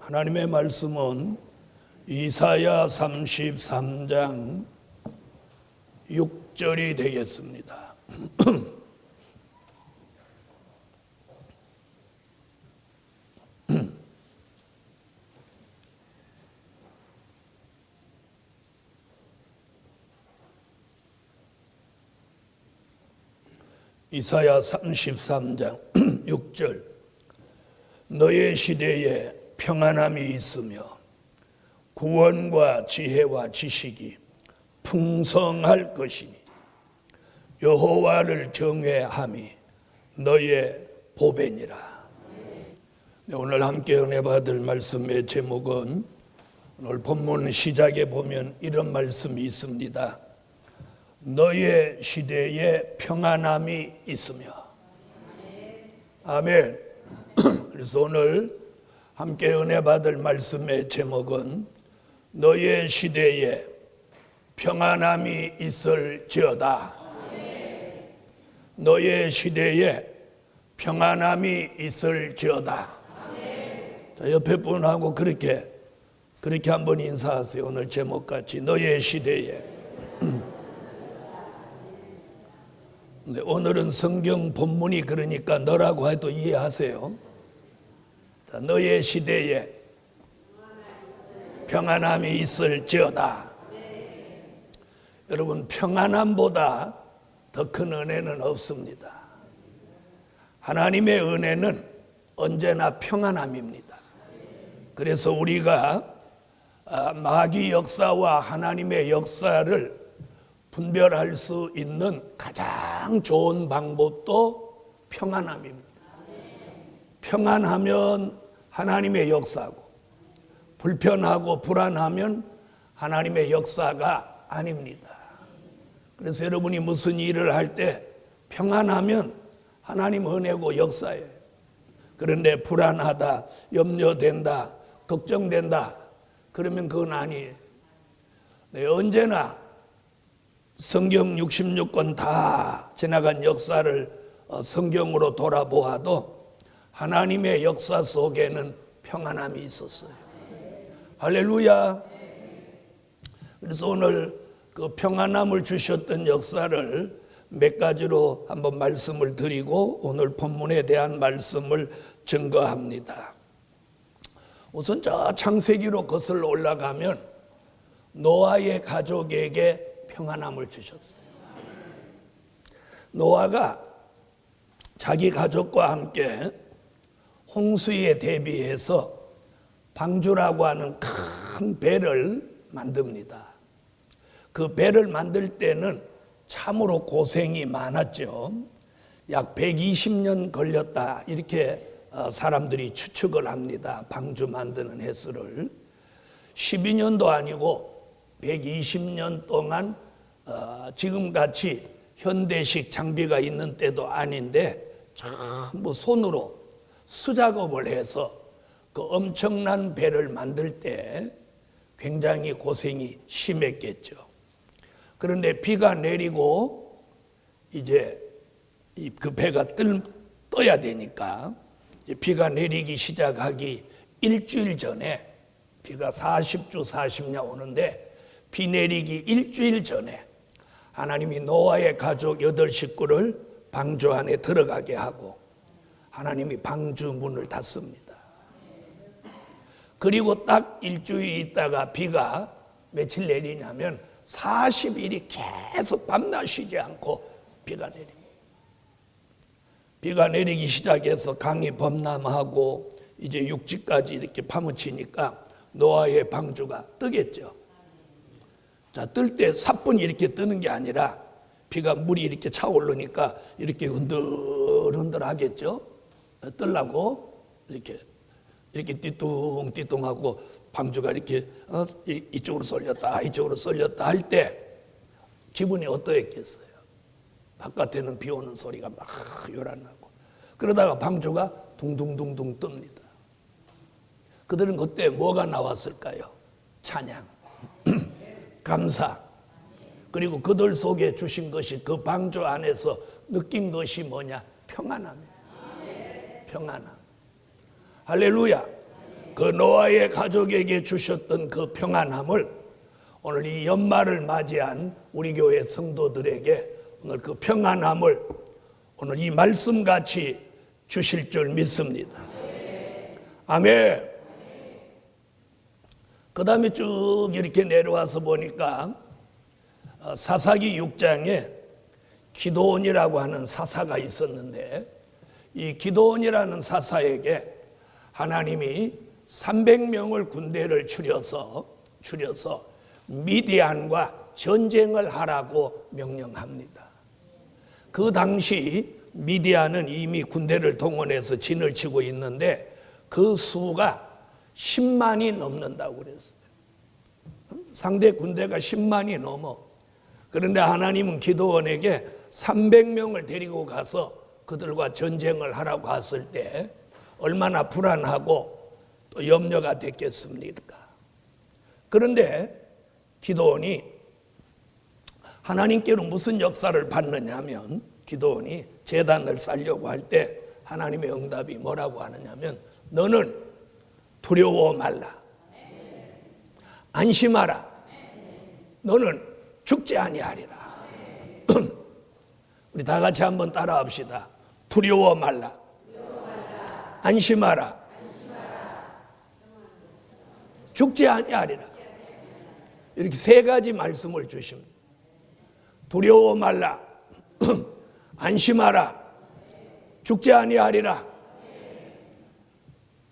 하나님의 말씀은 이사야 33장 6절이 되겠습니다. 이사야 33장 6절 너의 시대에 평안함이 있으며 구원과 지혜와 지식이 풍성할 것이니 여호와를 경외함이 너의 보배니라. 오늘 함께 은혜 받을 말씀의 제목은 오늘 본문 시작에 보면 이런 말씀이 있습니다. 너의 시대에 평안함이 있으며. 아멘. 그래서 오늘 함께 은혜 받을 말씀의 제목은 너의 시대에 평안함이 있을지어다. 너의 시대에 평안함이 있을지어다. 자, 옆에 분하고 그렇게 한번 인사하세요. 오늘 제목같이 너의 시대에. 네, 오늘은 성경 본문이 그러니까 너라고 해도 이해하세요. 자, 너의 시대에 평안함이 있을지어다. 여러분, 평안함보다 더 큰 은혜는 없습니다. 하나님의 은혜는 언제나 평안함입니다. 그래서 우리가 마귀 역사와 하나님의 역사를 분별할 수 있는 가장 좋은 방법도 평안함입니다. 평안하면 하나님의 역사고, 불편하고 불안하면 하나님의 역사가 아닙니다. 그래서 여러분이 무슨 일을 할 때 평안하면 하나님 은혜고 역사예요. 그런데 불안하다, 염려된다, 걱정된다, 그러면 그건 아니에요. 네, 언제나 성경 66권 다 지나간 역사를 성경으로 돌아보아도 하나님의 역사 속에는 평안함이 있었어요. 할렐루야. 그래서 오늘 그 평안함을 주셨던 역사를 몇 가지로 한번 말씀을 드리고 오늘 본문에 대한 말씀을 증거합니다. 우선 저 창세기로 거슬러 올라가면 노아의 가족에게 평안함을 주셨어요. 노아가 자기 가족과 함께 홍수에 대비해서 방주라고 하는 큰 배를 만듭니다. 그 배를 만들 때는 참으로 고생이 많았죠. 약 120년 걸렸다 이렇게 사람들이 추측을 합니다. 방주 만드는 횟수를 12년도 아니고 120년 동안 지금같이 현대식 장비가 있는 때도 아닌데 전부 손으로 수작업을 해서 그 엄청난 배를 만들 때 굉장히 고생이 심했겠죠. 그런데 비가 내리고 이제 그 배가 떠야 되니까 이제 비가 내리기 시작하기 일주일 전에 비가 40주 40냐 오는데 비 내리기 일주일 전에 하나님이 노아의 가족 8식구를 방주 안에 들어가게 하고 하나님이 방주 문을 닫습니다. 그리고 딱 일주일 있다가 비가 며칠 내리냐면 40일이 계속 밤낮 쉬지 않고 비가 내립니다. 비가 내리기 시작해서 강이 범람하고 이제 육지까지 이렇게 파묻히니까 노아의 방주가 뜨겠죠. 자, 뜰 때 사뿐히 이렇게 뜨는 게 아니라 비가 물이 이렇게 차오르니까 이렇게 흔들흔들 하겠죠. 뜨려고 이렇게 띠뚱띠뚱하고 방주가 이렇게 이쪽으로 쏠렸다 이쪽으로 쏠렸다 할 때 기분이 어떠했겠어요? 바깥에는 비 오는 소리가 막 요란하고 그러다가 방주가 둥둥둥둥 뜹니다. 그들은 그때 뭐가 나왔을까요? 찬양, 감사, 그리고 그들 속에 주신 것이 그 방주 안에서 느낀 것이 뭐냐? 평안함이에요. 평안함. 할렐루야. 그 노아의 가족에게 주셨던 그 평안함을 오늘 이 연말을 맞이한 우리 교회 성도들에게 오늘 그 평안함을 오늘 이 말씀같이 주실 줄 믿습니다. 아멘. 그 다음에 쭉 이렇게 내려와서 보니까 사사기 6장에 기드온이라고 하는 사사가 있었는데, 이 기드온이라는 사사에게 하나님이 300명을 군대를 추려서 미디안과 전쟁을 하라고 명령합니다. 그 당시 미디안은 이미 군대를 동원해서 진을 치고 있는데 그 수가 10만이 넘는다고 그랬어요. 상대 군대가 10만이 넘어. 그런데 하나님은 기드온에게 300명을 데리고 가서 그들과 전쟁을 하라고 했을 때 얼마나 불안하고 또 염려가 됐겠습니까? 그런데 기드온이 하나님께로 무슨 역사를 받느냐 하면, 기드온이 제단을 쌓으려고 할 때 하나님의 응답이 뭐라고 하느냐면, 너는 두려워 말라, 안심하라, 너는 죽지 아니하리라. 우리 다 같이 한번 따라합시다. 두려워 말라, 안심하라, 죽지 아니하리라. 이렇게 세 가지 말씀을 주십니다. 두려워 말라, 안심하라, 죽지 아니하리라.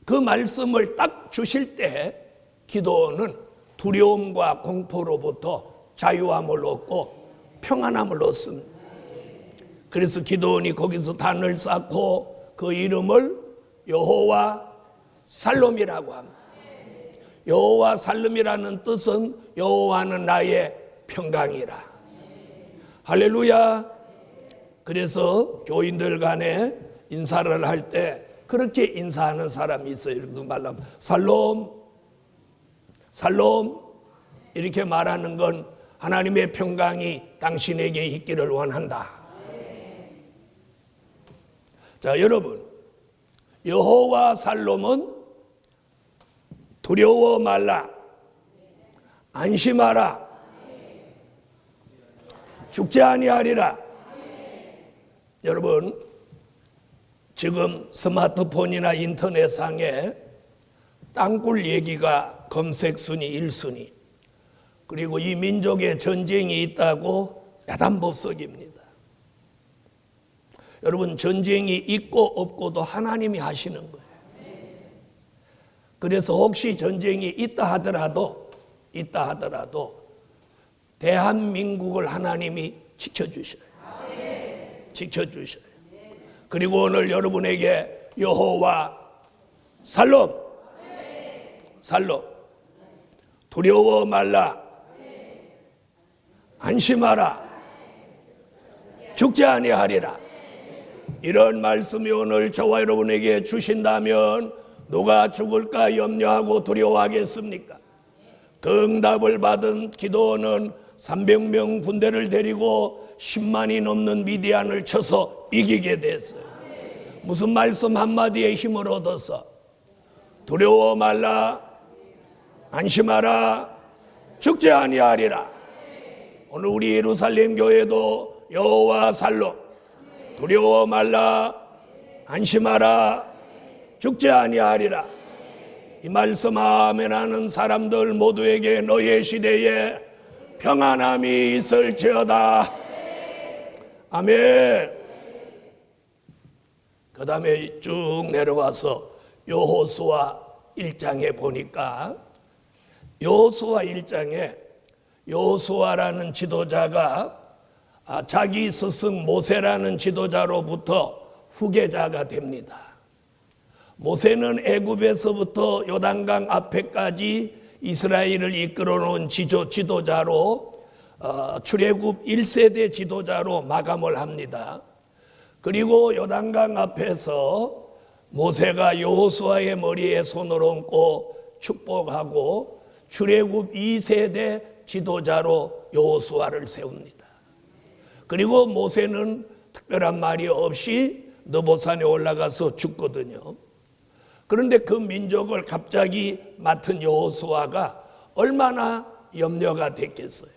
그 말씀을 딱 주실 때 기드온은 두려움과 공포로부터 자유함을 얻고 평안함을 얻습니다. 그래서 기드온이 거기서 단을 쌓고 그 이름을 여호와 살롬이라고 합니다. 여호와 살롬이라는 뜻은 여호와는 나의 평강이라. 할렐루야. 그래서 교인들 간에 인사를 할 때 그렇게 인사하는 사람이 있어요. 이렇게 말하면 살롬, 살롬 이렇게 말하는 건 하나님의 평강이 당신에게 있기를 원한다. 자, 여러분, 여호와 살롬은 두려워 말라, 안심하라, 죽지 아니하리라. 여러분, 지금 스마트폰이나 인터넷상에 땅굴 얘기가 검색 순위 1순위, 그리고 이 민족에 전쟁이 있다고 야단법석입니다. 여러분, 전쟁이 있고 없고도 하나님이 하시는 거예요. 그래서 혹시 전쟁이 있다 하더라도 대한민국을 하나님이 지켜주셔요. 지켜주셔요. 그리고 오늘 여러분에게 여호와 살롬, 살롬, 두려워 말라, 안심하라, 죽지 아니하리라. 이런 말씀이 오늘 저와 여러분에게 주신다면 누가 죽을까 염려하고 두려워하겠습니까? 그 응답을 받은 기드온은 300명 군대를 데리고 10만이 넘는 미디안을 쳐서 이기게 됐어요. 무슨 말씀 한마디에 힘을 얻어서 두려워 말라, 안심하라, 죽지 아니하리라. 오늘 우리 예루살렘 교회도 여호와 살롬, 두려워 말라, 안심하라, 죽지 아니하리라. 이 말씀 아멘하는 사람들 모두에게 너의 시대에 평안함이 있을지어다. 아멘. 그 다음에 쭉 내려와서 여호수아 1장에 보니까, 여호수아 1장에 여호수아라는 지도자가 자기 스승 모세라는 지도자로부터 후계자가 됩니다. 모세는 애굽에서부터 요단강 앞에까지 이스라엘을 이끌어 놓은 지도자로 출애굽 1세대 지도자로 마감을 합니다. 그리고 요단강 앞에서 모세가 여호수아의 머리에 손을 얹고 축복하고 출애굽 2세대 지도자로 여호수아를 세웁니다. 그리고 모세는 특별한 말이 없이 느보산에 올라가서 죽거든요. 그런데 그 민족을 갑자기 맡은 여호수아가 얼마나 염려가 됐겠어요.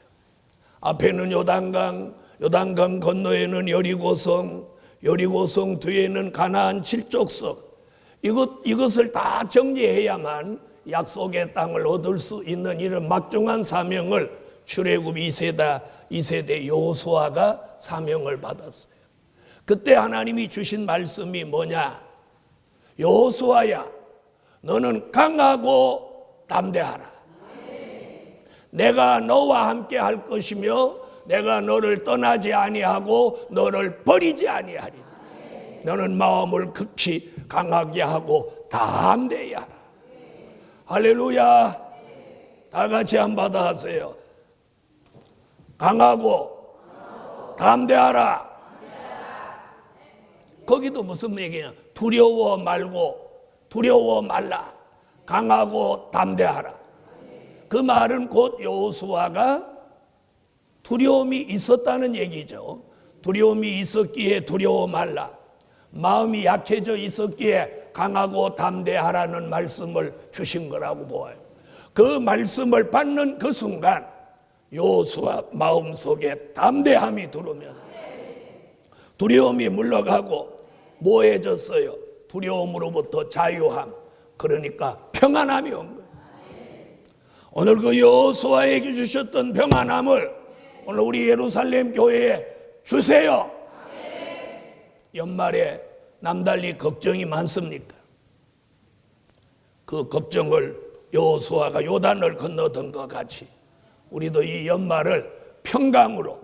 앞에는 요단강, 요단강 건너에는 여리고성, 여리고성 뒤에는 가나안 칠족석. 이것을 다 정리해야만 약속의 땅을 얻을 수 있는 이런 막중한 사명을 출애굽 2세대 여호수아가 사명을 받았어요. 그때 하나님이 주신 말씀이 뭐냐? 여호수아야, 너는 강하고 담대하라. 내가 너와 함께 할 것이며 내가 너를 떠나지 아니하고 너를 버리지 아니하리. 너는 마음을 극히 강하게 하고 담대히 하라. 할렐루야. 다 같이 한번 하세요. 강하고 담대하라. 거기도 무슨 얘기냐? 두려워 말라. 강하고 담대하라. 그 말은 곧 여호수아가 두려움이 있었다는 얘기죠. 두려움이 있었기에 두려워 말라. 마음이 약해져 있었기에 강하고 담대하라는 말씀을 주신 거라고 보아요. 그 말씀을 받는 그 순간 여호수아 마음속에 담대함이 들어오면 두려움이 물러가고 뭐해졌어요? 두려움으로부터 자유함, 그러니까 평안함이 온 거예요. 오늘 그 여호수아에게 주셨던 평안함을 오늘 우리 예루살렘 교회에 주세요. 연말에 남달리 걱정이 많습니까? 그 걱정을 여호수아가 요단을 건너던 것 같이 우리도 이 연말을 평강으로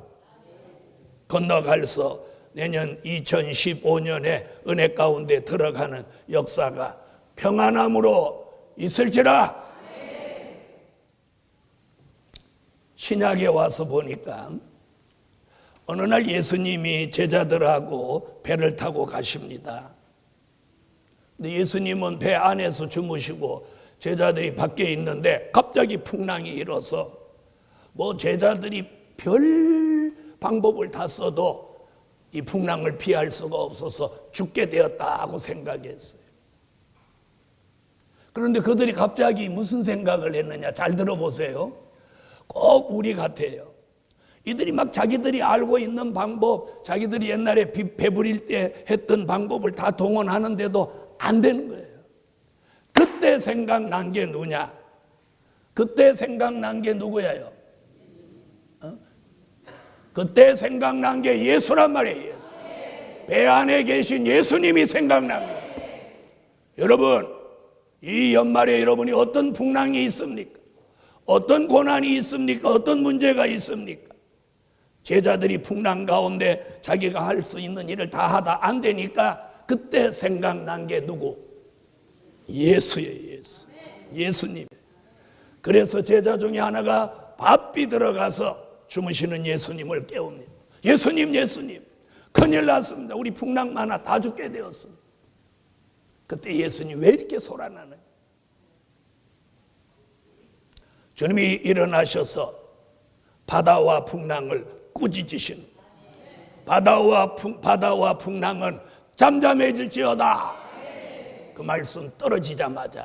건너갈서 내년 2015년에 은혜 가운데 들어가는 역사가 평안함으로 있을지라. 신약에 와서 보니까 어느 날 예수님이 제자들하고 배를 타고 가십니다. 근데 예수님은 배 안에서 주무시고 제자들이 밖에 있는데 갑자기 풍랑이 일어서 뭐 제자들이 별 방법을 다 써도 이 풍랑을 피할 수가 없어서 죽게 되었다고 생각했어요. 그런데 그들이 갑자기 무슨 생각을 했느냐? 잘 들어보세요. 꼭 우리 같아요. 이들이 막 자기들이 알고 있는 방법, 자기들이 옛날에 배부릴 때 했던 방법을 다 동원하는데도 안 되는 거예요. 그때 생각난 게 누구냐? 그때 생각난 게 누구예요? 그때 생각난 게 예수란 말이에요. 예수. 배 안에 계신 예수님이 생각난 거예요. 여러분, 이 연말에 여러분이 어떤 풍랑이 있습니까? 어떤 고난이 있습니까? 어떤 문제가 있습니까? 제자들이 풍랑 가운데 자기가 할 수 있는 일을 다 하다 안 되니까 그때 생각난 게 누구? 예수예요. 예수. 예수님. 그래서 제자 중에 하나가 바삐 들어가서 주무시는 예수님을 깨웁니다. 예수님, 큰일 났습니다. 우리 풍랑 많아 다 죽게 되었습니다. 그때 예수님 왜 이렇게 소란하느냐? 주님이 일어나셔서 바다와 풍랑을 꾸짖으시는, 바다와 풍랑은 잠잠해질지어다. 그 말씀 떨어지자마자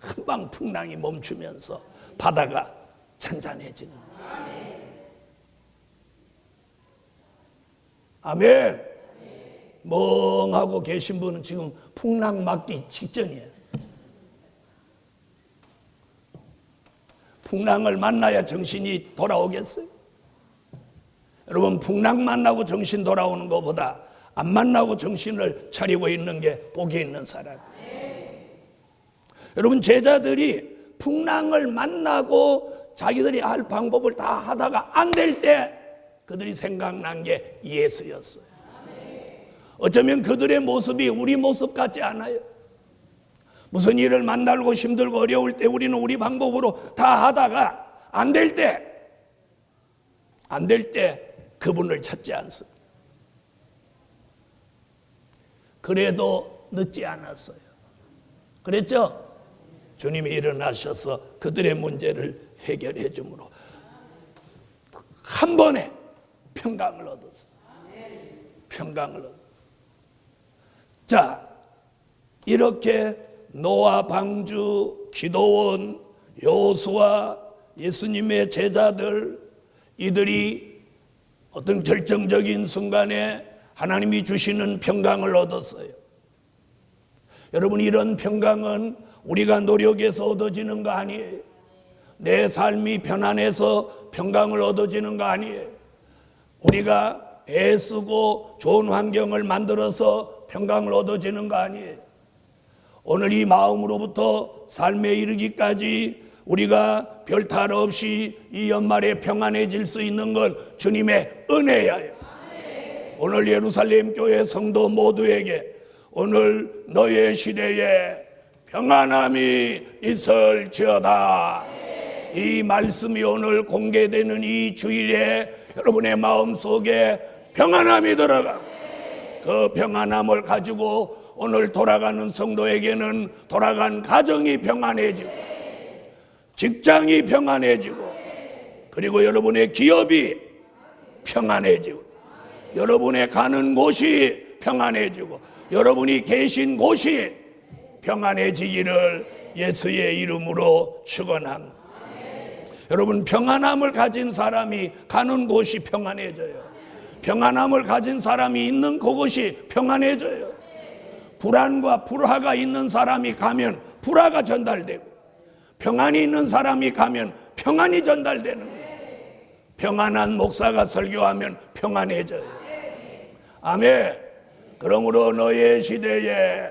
금방 풍랑이 멈추면서 바다가 잔잔해지는 거예요. 아멘. 멍하고 계신 분은 지금 풍랑 맞기 직전이에요. 풍랑을 만나야 정신이 돌아오겠어요? 여러분, 풍랑 만나고 정신 돌아오는 것보다 안 만나고 정신을 차리고 있는 게 복이 있는 사람. 여러분, 제자들이 풍랑을 만나고 자기들이 할 방법을 다 하다가 안 될 때 그들이 생각난 게 예수였어요. 어쩌면 그들의 모습이 우리 모습 같지 않아요? 무슨 일을 만나고 힘들고 어려울 때 우리는 우리 방법으로 다 하다가 안 될 때 그분을 찾지 않습니다. 그래도 늦지 않았어요. 그랬죠? 주님이 일어나셔서 그들의 문제를 해결해 주므로 한 번에 평강을 얻었어요. 평강을 얻었어요. 자, 이렇게 노아, 방주, 기도원, 여호수아, 예수님의 제자들, 이들이 어떤 결정적인 순간에 하나님이 주시는 평강을 얻었어요. 여러분, 이런 평강은 우리가 노력해서 얻어지는 거 아니에요. 내 삶이 편안해서 평강을 얻어지는 거 아니에요. 우리가 애쓰고 좋은 환경을 만들어서 평강을 얻어지는 거 아니에요. 오늘 이 마음으로부터 삶에 이르기까지 우리가 별탈 없이 이 연말에 평안해질 수 있는 건 주님의 은혜예요. 오늘 예루살렘 교회 성도 모두에게 오늘 너의 시대에 평안함이 있을지어다. 이 말씀이 오늘 공개되는 이 주일에 여러분의 마음속에 평안함이 들어가, 그 평안함을 가지고 오늘 돌아가는 성도에게는 돌아간 가정이 평안해지고, 직장이 평안해지고, 그리고 여러분의 기업이 평안해지고, 여러분의 가는 곳이 평안해지고, 여러분이 계신 곳이 평안해지기를 예수의 이름으로 축원합니다. 여러분, 평안함을 가진 사람이 가는 곳이 평안해져요. 평안함을 가진 사람이 있는 그곳이 평안해져요. 불안과 불화가 있는 사람이 가면 불화가 전달되고, 평안이 있는 사람이 가면 평안이 전달되는 거예요. 평안한 목사가 설교하면 평안해져요. 아멘. 그러므로 너의 시대에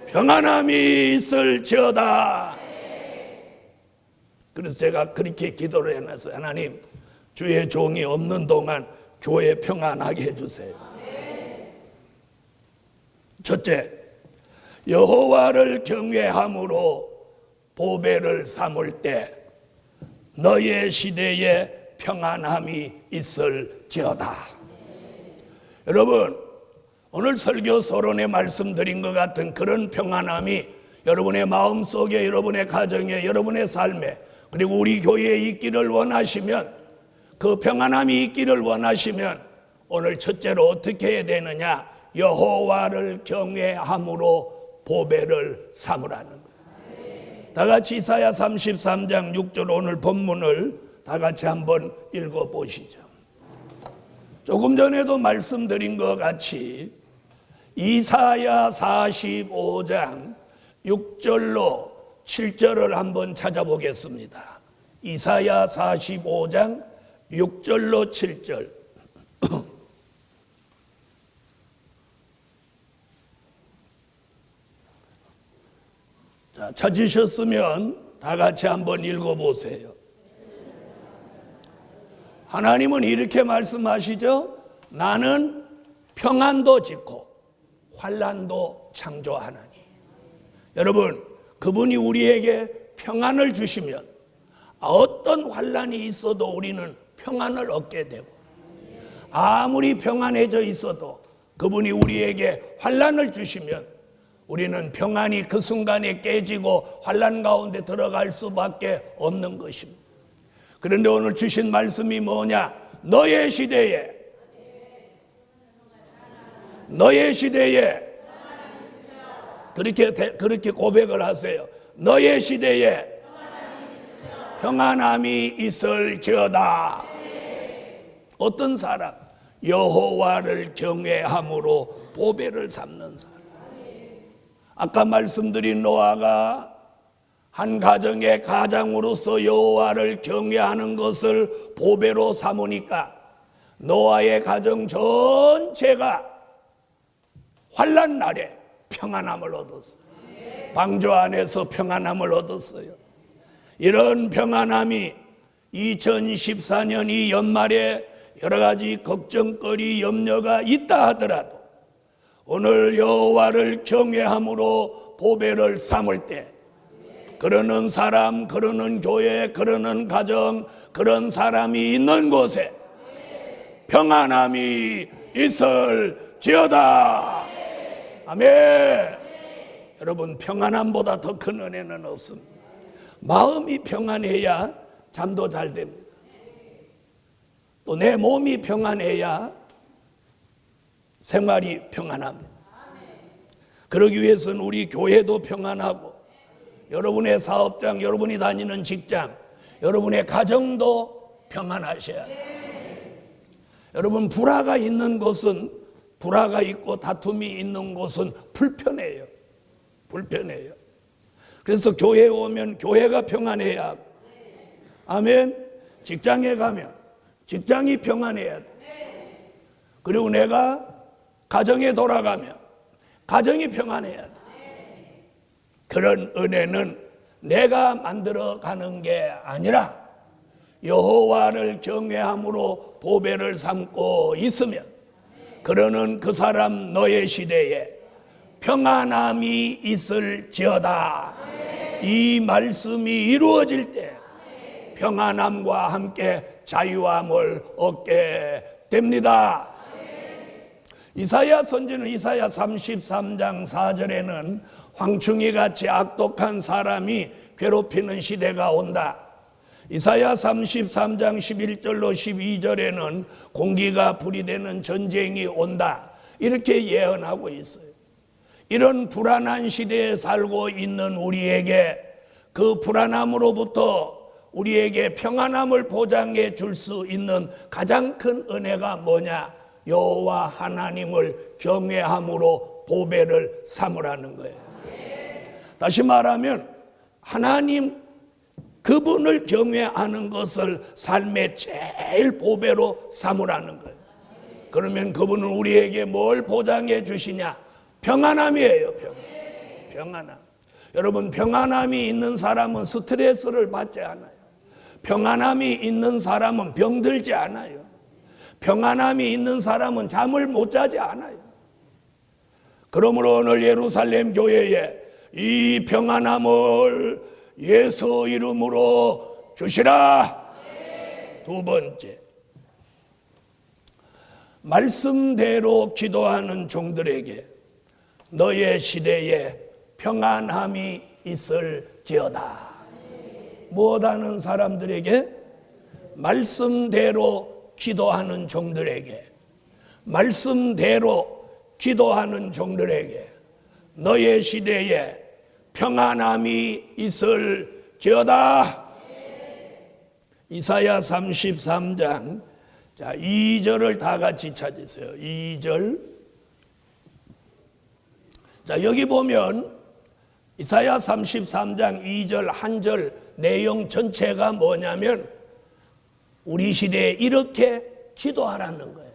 평안함이 있을지어다. 그래서 제가 그렇게 기도를 해놨어요. 하나님, 주의 종이 없는 동안 교회 평안하게 해주세요. 첫째, 여호와를 경외함으로 보배를 삼을 때 너의 시대에 평안함이 있을지어다. 여러분, 오늘 설교 서론에 말씀드린 것 같은 그런 평안함이 여러분의 마음속에, 여러분의 가정에, 여러분의 삶에, 그리고 우리 교회에 있기를 원하시면, 그 평안함이 있기를 원하시면 오늘 첫째로 어떻게 해야 되느냐? 여호와를 경외함으로 보배를 삼으라는 거예요. 다 같이 이사야 33장 6절 오늘 본문을 다 같이 한번 읽어보시죠. 조금 전에도 말씀드린 것 같이 이사야 45장 6절로 7절을 한번 찾아보겠습니다. 이사야 45장 6절로 7절. 자, 찾으셨으면 다 같이 한번 읽어보세요. 하나님은 이렇게 말씀하시죠. 나는 평안도 짓고 환난도 창조하나니. 여러분, 그분이 우리에게 평안을 주시면 어떤 환난이 있어도 우리는 평안을 얻게 되고, 아무리 평안해져 있어도 그분이 우리에게 환난을 주시면 우리는 평안이 그 순간에 깨지고 환난 가운데 들어갈 수밖에 없는 것입니다. 그런데 오늘 주신 말씀이 뭐냐? 너의 시대에 그렇게 고백을 하세요. 너의 시대에 평안함이 있을지어다. 어떤 사람? 여호와를 경외함으로 보배를 삼는 사람. 아까 말씀드린 노아가 한 가정의 가장으로서 여호와를 경외하는 것을 보배로 삼으니까 노아의 가정 전체가 환난 날에 평안함을 얻었어요. 방주 안에서 평안함을 얻었어요. 이런 평안함이 2014년 이 연말에 여러 가지 걱정거리, 염려가 있다 하더라도 오늘 여호와를 경외함으로 보배를 삼을 때 그러는 사람, 그러는 교회, 그러는 가정, 그런 사람이 있는 곳에 평안함이 있을지어다. 아멘. 여러분, 평안함보다 더 큰 은혜는 없습니다. 마음이 평안해야 잠도 잘 됩니다. 또 내 몸이 평안해야 생활이 평안합니다. 그러기 위해서는 우리 교회도 평안하고, 여러분의 사업장, 여러분이 다니는 직장, 여러분의 가정도 평안하셔야 돼요. 여러분, 불화가 있는 곳은, 불화가 있고 다툼이 있는 곳은 불편해요. 불편해요. 그래서 교회에 오면 교회가 평안해야 하고, 아멘. 직장에 가면 직장이 평안해야 돼. 그리고 내가 가정에 돌아가면 가정이 평안해야 돼. 그런 은혜는 내가 만들어가는 게 아니라 여호와를 경외함으로 보배를 삼고 있으면, 그러는 그 사람 너의 시대에 평안함이 있을지어다. 이 말씀이 이루어질 때 평안함과 함께 자유함을 얻게 됩니다. 이사야 선지는 이사야 33장 4절에는 황충이같이 악독한 사람이 괴롭히는 시대가 온다. 이사야 33장 11절로 12절에는 공기가 불이 되는 전쟁이 온다. 이렇게 예언하고 있어요. 이런 불안한 시대에 살고 있는 우리에게 그 불안함으로부터 우리에게 평안함을 보장해 줄 수 있는 가장 큰 은혜가 뭐냐? 여호와 하나님을 경외함으로 보배를 삼으라는 거예요. 다시 말하면 하나님, 그분을 경외하는 것을 삶의 제일 보배로 삼으라는 거예요. 그러면 그분은 우리에게 뭘 보장해 주시냐? 평안함이에요. 평안함. 여러분, 평안함이 있는 사람은 스트레스를 받지 않아요. 평안함이 있는 사람은 병들지 않아요. 평안함이 있는 사람은 잠을 못 자지 않아요. 그러므로 오늘 예루살렘 교회에 이 평안함을 예수 이름으로 주시라. 두 번째, 말씀대로 기도하는 종들에게 너의 시대에 평안함이 있을지어다. 무엇하는 사람들에게? 말씀대로 기도하는 종들에게, 말씀대로 기도하는 종들에게 너의 시대에 평안함이 있을지어다. 이사야 33장 2절을 다 같이 찾으세요. 2절. 자, 여기 보면 이사야 33장 2절 한 절 내용 전체가 뭐냐면 우리 시대에 이렇게 기도하라는 거예요.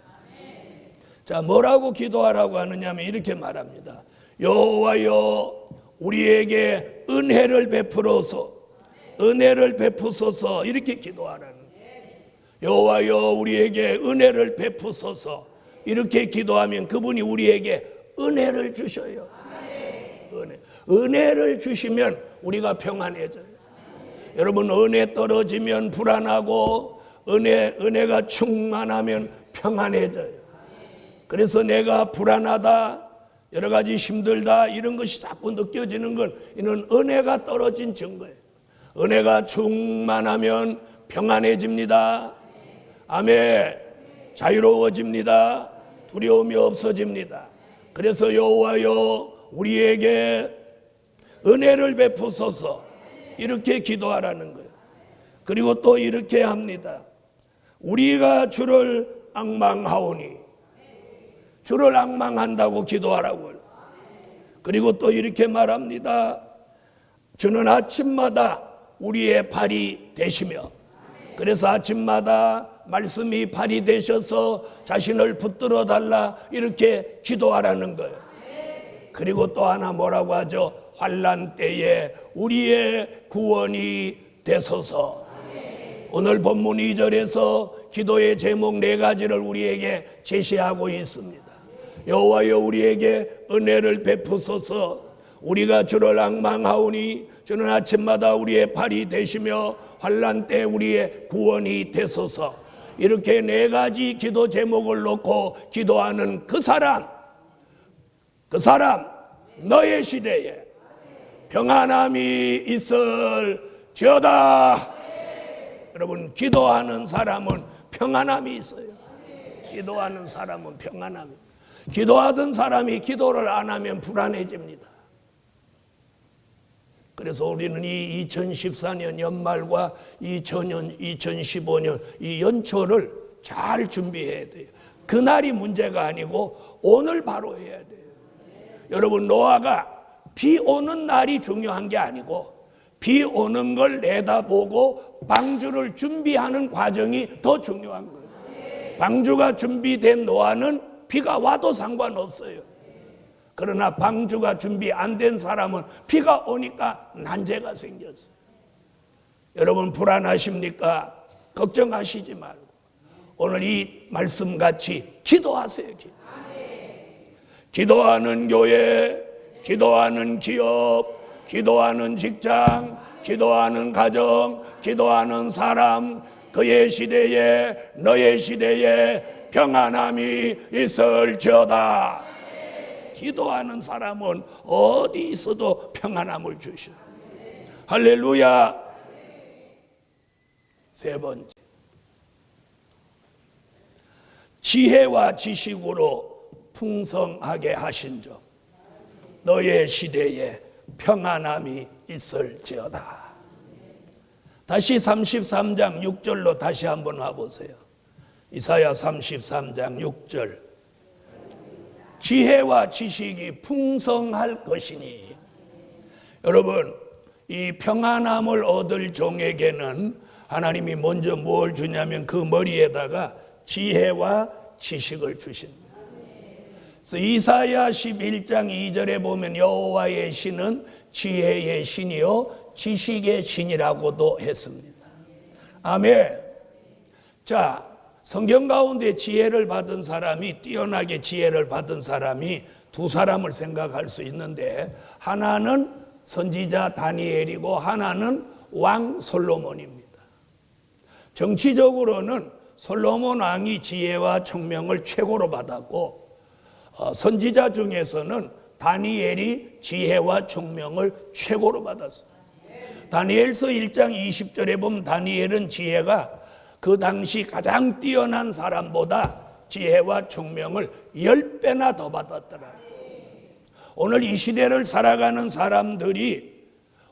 자, 뭐라고 기도하라고 하느냐면 이렇게 말합니다. 여호와여, 우리에게 은혜를 베풀어서, 은혜를 베푸소서, 이렇게 기도하라는 거예요. 여호와여, 우리에게 은혜를 베푸소서, 이렇게 기도하면 그분이 우리에게 은혜를 주셔요. 은혜를 주시면 우리가 평안해져요. 여러분, 은혜 떨어지면 불안하고 은혜가 충만하면 평안해져요. 그래서 내가 불안하다, 여러 가지 힘들다, 이런 것이 자꾸 느껴지는 건 이는 은혜가 떨어진 증거예요. 은혜가 충만하면 평안해집니다. 아멘. 자유로워집니다. 두려움이 없어집니다. 그래서 여호와여, 우리에게 은혜를 베푸소서, 이렇게 기도하라는 거예요. 그리고 또 이렇게 합니다. 우리가 주를 앙망하오니, 주를 앙망한다고 기도하라고요. 그리고 또 이렇게 말합니다. 주는 아침마다 우리의 발이 되시며, 그래서 아침마다 말씀이 발이 되셔서 자신을 붙들어 달라, 이렇게 기도하라는 거예요. 그리고 또 하나 뭐라고 하죠? 환난 때에 우리의 구원이 되소서. 오늘 본문 2절에서 기도의 제목 4가지를 우리에게 제시하고 있습니다. 여호와여, 우리에게 은혜를 베푸소서. 우리가 주를 앙망하오니 주는 아침마다 우리의 발이 되시며 환난 때 우리의 구원이 되소서. 이렇게 4가지 기도 제목을 놓고 기도하는 그 사람, 너의 시대에 평안함이 있을지어다. 여러분, 기도하는 사람은 평안함이 있어요. 기도하는 사람은 평안함이. 기도하던 사람이 기도를 안 하면 불안해집니다. 그래서 우리는 이 2014년 연말과 2015년 이 연초를 잘 준비해야 돼요. 그날이 문제가 아니고 오늘 바로 해야 돼요. 여러분, 노아가 비 오는 날이 중요한 게 아니고 비 오는 걸 내다보고 방주를 준비하는 과정이 더 중요한 거예요. 방주가 준비된 노아는 비가 와도 상관없어요. 그러나 방주가 준비 안 된 사람은 비가 오니까 난제가 생겼어요. 여러분, 불안하십니까? 걱정하시지 말고 오늘 이 말씀같이 기도하세요. 기도하는 교회, 기도하는 기업, 기도하는 직장, 기도하는 가정, 기도하는 사람, 그의 시대에, 너의 시대에 평안함이 있을지어다. 기도하는 사람은 어디 있어도 평안함을 주셔. 할렐루야. 세 번째, 지혜와 지식으로 풍성하게 하신 점, 너의 시대에 평안함이 있을지어다. 다시 33장 6절로 다시 한번 와보세요. 이사야 33장 6절. 지혜와 지식이 풍성할 것이니. 여러분, 이 평안함을 얻을 종에게는 하나님이 먼저 뭘 주냐면 그 머리에다가 지혜와 지식을 주십니다. 그래서 이사야 11장 2절에 보면 여호와의 신은 지혜의 신이요 지식의 신이라고도 했습니다. 아멘. 자, 성경 가운데 지혜를 받은 사람이, 뛰어나게 지혜를 받은 사람이 두 사람을 생각할 수 있는데, 하나는 선지자 다니엘이고 하나는 왕 솔로몬입니다. 정치적으로는 솔로몬 왕이 지혜와 총명을 최고로 받았고, 선지자 중에서는 다니엘이 지혜와 총명을 최고로 받았어요. 다니엘서 1장 20절에 보면 다니엘은 지혜가 그 당시 가장 뛰어난 사람보다 지혜와 총명을 10배나 더 받았더라. 오늘 이 시대를 살아가는 사람들이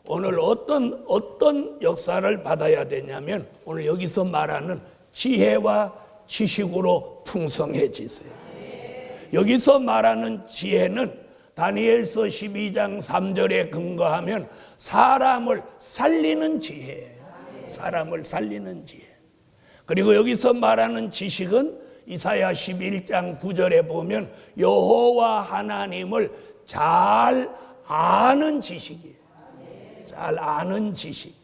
오늘 어떤 역사를 받아야 되냐면, 오늘 여기서 말하는 지혜와 지식으로 풍성해지세요. 여기서 말하는 지혜는 다니엘서 12장 3절에 근거하면 사람을 살리는 지혜예요. 사람을 살리는 지혜. 그리고 여기서 말하는 지식은 이사야 11장 9절에 보면 여호와 하나님을 잘 아는 지식이에요. 잘 아는 지식.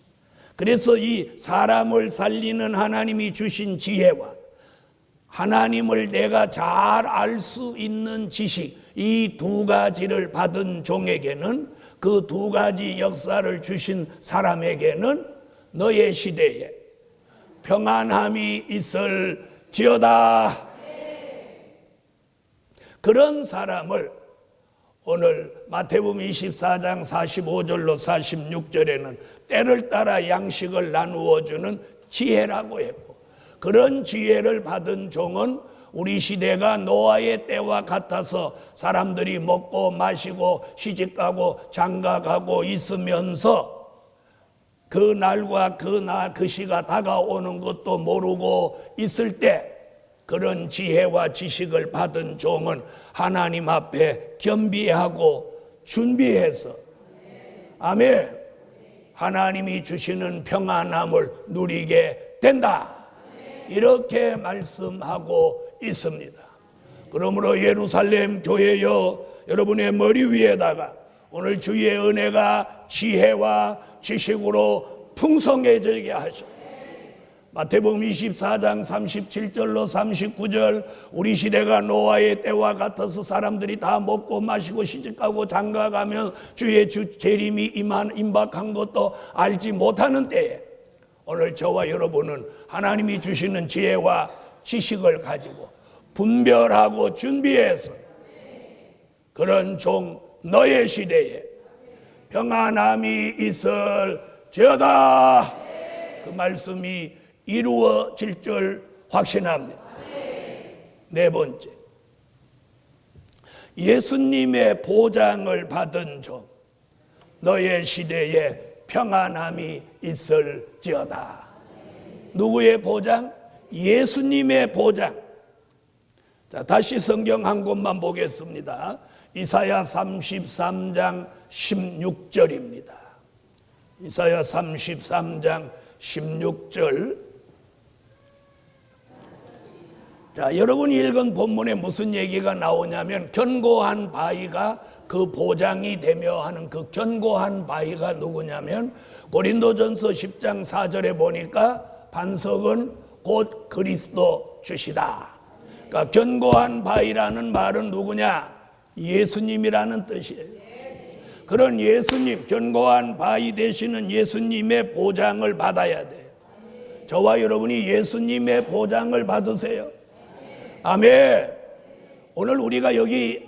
그래서 이 사람을 살리는 하나님이 주신 지혜와 하나님을 내가 잘 알 수 있는 지식, 이 두 가지를 받은 종에게는, 그 두 가지 역사를 주신 사람에게는 너의 시대에 평안함이 있을지어다. 그런 사람을 오늘 마태복음 24장 45절로 46절에는 때를 따라 양식을 나누어 주는 지혜라고 했고, 그런 지혜를 받은 종은 우리 시대가 노아의 때와 같아서 사람들이 먹고 마시고 시집가고 장가가고 있으면서 그 날과 그 시가 다가오는 것도 모르고 있을 때, 그런 지혜와 지식을 받은 종은 하나님 앞에 겸비하고 준비해서, 아멘, 하나님이 주시는 평안함을 누리게 된다. 이렇게 말씀하고 있습니다. 그러므로 예루살렘 교회여, 여러분의 머리 위에다가 오늘 주의 은혜가 지혜와 지식으로 풍성해지게 하셔. 마태복음 24장 37절로 39절, 우리 시대가 노아의 때와 같아서 사람들이 다 먹고 마시고 시집가고 장가가면 주의 재림이 임박한 것도 알지 못하는 때에, 오늘 저와 여러분은 하나님이 주시는 지혜와 지식을 가지고 분별하고 준비해서 그런 종 너의 시대에 평안함이 있을지어다. 그 말씀이 이루어질 줄 확신합니다. 네 번째, 예수님의 보장을 받은 종, 너의 시대에 평안함이 있을지어다. 누구의 보장? 예수님의 보장. 자, 다시 성경 한 곳만 보겠습니다. 이사야 33장 16절입니다. 이사야 33장 16절. 자, 여러분이 읽은 본문에 무슨 얘기가 나오냐면 견고한 바위가 그 보장이 되며 하는 그 견고한 바위가 누구냐면 고린도전서 10장 4절에 보니까 반석은 곧 그리스도 주시다. 그러니까 견고한 바위라는 말은 누구냐? 예수님이라는 뜻이에요. 그런 예수님, 견고한 바위 되시는 예수님의 보장을 받아야 돼요. 저와 여러분이 예수님의 보장을 받으세요. 아멘. 오늘 우리가 여기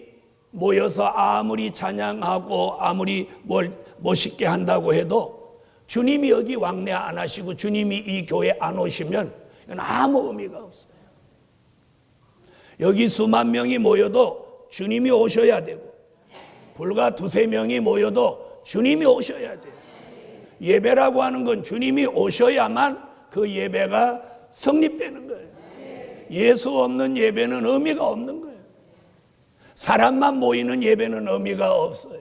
모여서 아무리 찬양하고 아무리 뭘 멋있게 한다고 해도 주님이 여기 왕래 안 하시고 주님이 이 교회 안 오시면 이건 아무 의미가 없어요. 여기 수만 명이 모여도 주님이 오셔야 되고 불과 두세 명이 모여도 주님이 오셔야 돼요. 예배라고 하는 건 주님이 오셔야만 그 예배가 성립되는 거예요. 예수 없는 예배는 의미가 없는 거예요. 사람만 모이는 예배는 의미가 없어요.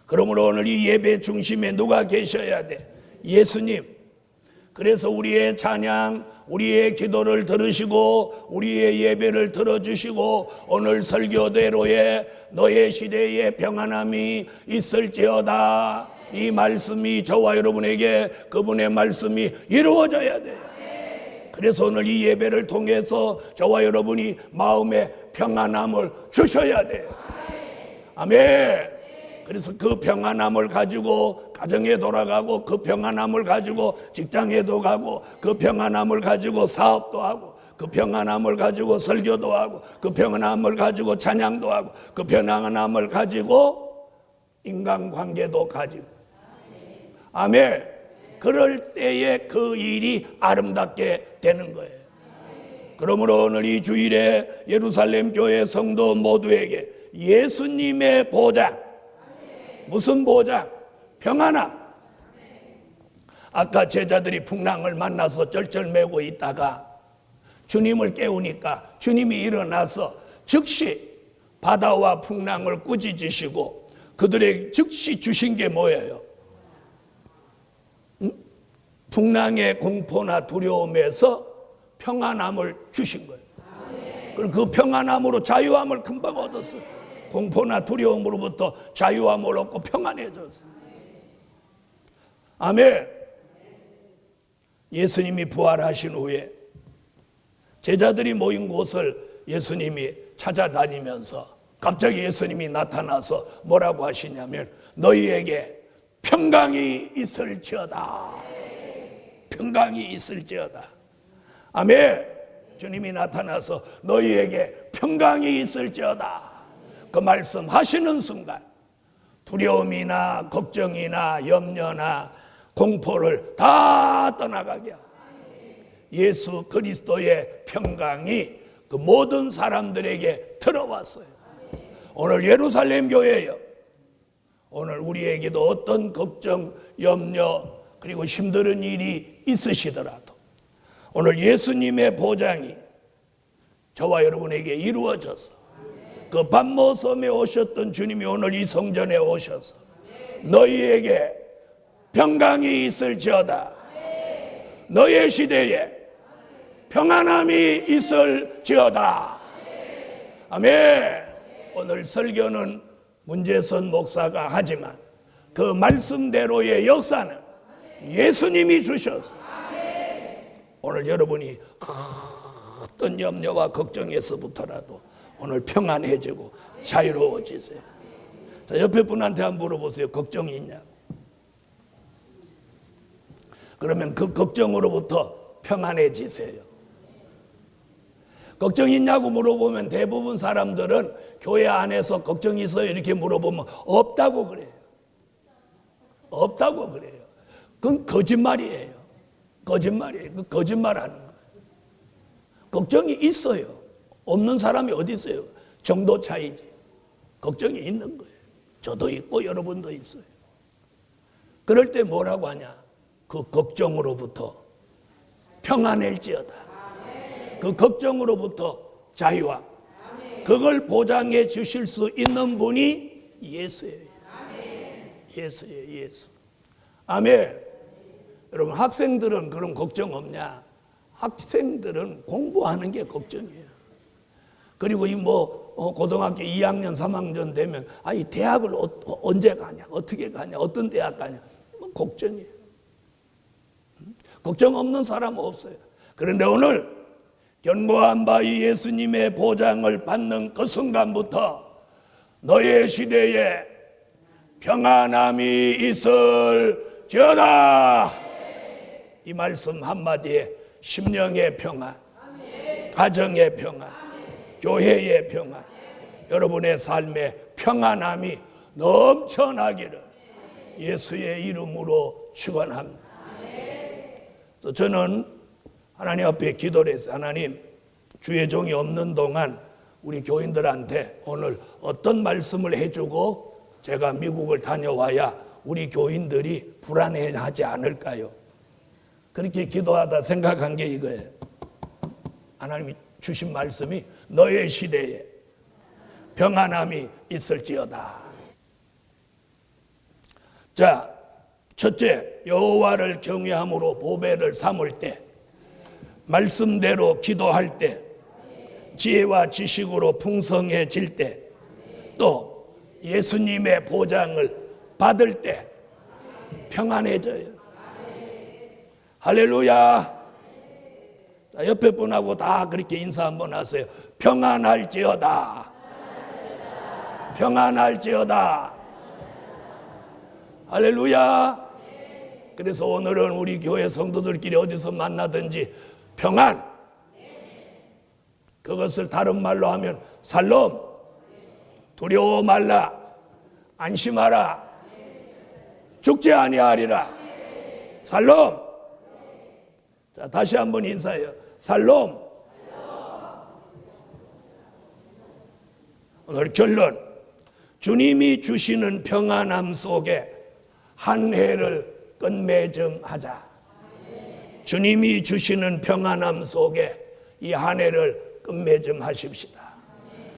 그러므로 오늘 이 예배 중심에 누가 계셔야 돼? 예수님. 그래서 우리의 찬양, 우리의 기도를 들으시고 우리의 예배를 들어주시고 오늘 설교대로에 너의 시대에 평안함이 있을지어다. 이 말씀이 저와 여러분에게 그분의 말씀이 이루어져야 돼요. 그래서 오늘 이 예배를 통해서 저와 여러분이 마음의 평안함을 주셔야 돼요. 아멘. 그래서 그 평안함을 가지고 가정에 돌아가고 그 평안함을 가지고 직장에도 가고 그 평안함을 가지고 사업도 하고 그 평안함을 가지고 설교도 하고 그 평안함을 가지고 찬양도 하고 그 평안함을 가지고 인간관계도 가지고. 아멘. 그럴 때에 그 일이 아름답게 되는 거예요. 그러므로 오늘 이 주일에 예루살렘 교회 성도 모두에게 예수님의 보장. 무슨 보장? 평안함. 아까 제자들이 풍랑을 만나서 쩔쩔매고 있다가 주님을 깨우니까 주님이 일어나서 즉시 바다와 풍랑을 꾸짖으시고 그들에게 즉시 주신 게 뭐예요? 풍랑의 공포나 두려움에서 평안함을 주신 거예요. 그리고 그 평안함으로 자유함을 금방 얻었어요. 공포나 두려움으로부터 자유함을 얻고 평안해졌어요. 아멘. 예수님이 부활하신 후에 제자들이 모인 곳을 예수님이 찾아다니면서 갑자기 예수님이 나타나서 뭐라고 하시냐면 너희에게 평강이 있을지어다. 평강이 있을지어다. 아멘. 주님이 나타나서 너희에게 평강이 있을지어다. 그 말씀 하시는 순간 두려움이나 걱정이나 염려나 공포를 다 떠나가게 하고 예수 그리스도의 평강이 그 모든 사람들에게 들어왔어요. 오늘 예루살렘 교회요. 오늘 우리에게도 어떤 걱정, 염려 그리고 힘든 일이 있으시더라도 오늘 예수님의 보장이 저와 여러분에게 이루어져서 그 반모섬에 오셨던 주님이 오늘 이 성전에 오셔서 너희에게 평강이 있을지어다. 너의 시대에 평안함이 있을지어다. 아멘. 오늘 설교는 문재선 목사가 하지만 그 말씀대로의 역사는 예수님이 주셔서 오늘 여러분이 어떤 염려와 걱정에서부터라도 오늘 평안해지고 자유로워지세요. 자, 옆에 분한테 한번 물어보세요. 걱정이 있냐? 그러면 그 걱정으로부터 평안해지세요. 걱정이 있냐고 물어보면 대부분 사람들은 교회 안에서 걱정이 있어요 이렇게 물어보면 없다고 그래요. 없다고 그래요. 그건 거짓말이에요. 거짓말이에요. 그 거짓말하는 거예요. 걱정이 있어요. 없는 사람이 어디 있어요? 정도 차이지. 걱정이 있는 거예요. 저도 있고 여러분도 있어요. 그럴 때 뭐라고 하냐? 그 걱정으로부터 평안할지어다. 그 걱정으로부터 자유와 그걸 보장해 주실 수 있는 분이 예수예요. 예수예요, 예수. 아멘. 여러분, 학생들은 그런 걱정 없냐? 학생들은 공부하는 게 걱정이에요. 그리고 이 고등학교 2학년, 3학년 되면 이 대학을 언제 가냐? 어떻게 가냐? 어떤 대학 가냐? 걱정이에요. 걱정 없는 사람은 없어요. 그런데 오늘 견고한 바 이 예수님의 보장을 받는 그 순간부터 너의 시대에 평안함이 있을지어다. 이 말씀 한마디에 심령의 평안, 가정의 평안, 교회의 평안, 여러분의 삶의 평안함이 넘쳐나기를 예수의 이름으로 축원합니다. 그래서 저는 하나님 앞에 기도를 했어요. 하나님, 주의 종이 없는 동안 우리 교인들한테 오늘 어떤 말씀을 해주고 제가 미국을 다녀와야 우리 교인들이 불안해하지 않을까요? 그렇게 기도하다 생각한 게 이거예요. 하나님이 주신 말씀이 너의 시대에 평안함이 있을지어다. 자, 첫째, 여호와를 경외함으로 보배를 삼을 때, 말씀대로 기도할 때, 지혜와 지식으로 풍성해질 때, 또 예수님의 보장을 받을 때 평안해져요. 할렐루야. 자, 옆에 분하고 다 그렇게 인사 한번 하세요. 평안할지어다. 평안할지어다. 할렐루야. 그래서 오늘은 우리 교회 성도들끼리 어디서 만나든지 평안, 그것을 다른 말로 하면 살롬, 두려워 말라, 안심하라, 죽지 아니하리라. 살롬. 자, 다시 한번 인사해요. 살롬. 오늘 결론. 주님이 주시는 평안함 속에 한 해를 끝맺음하자. 주님이 주시는 평안함 속에 이 한 해를 끝맺음하십시다.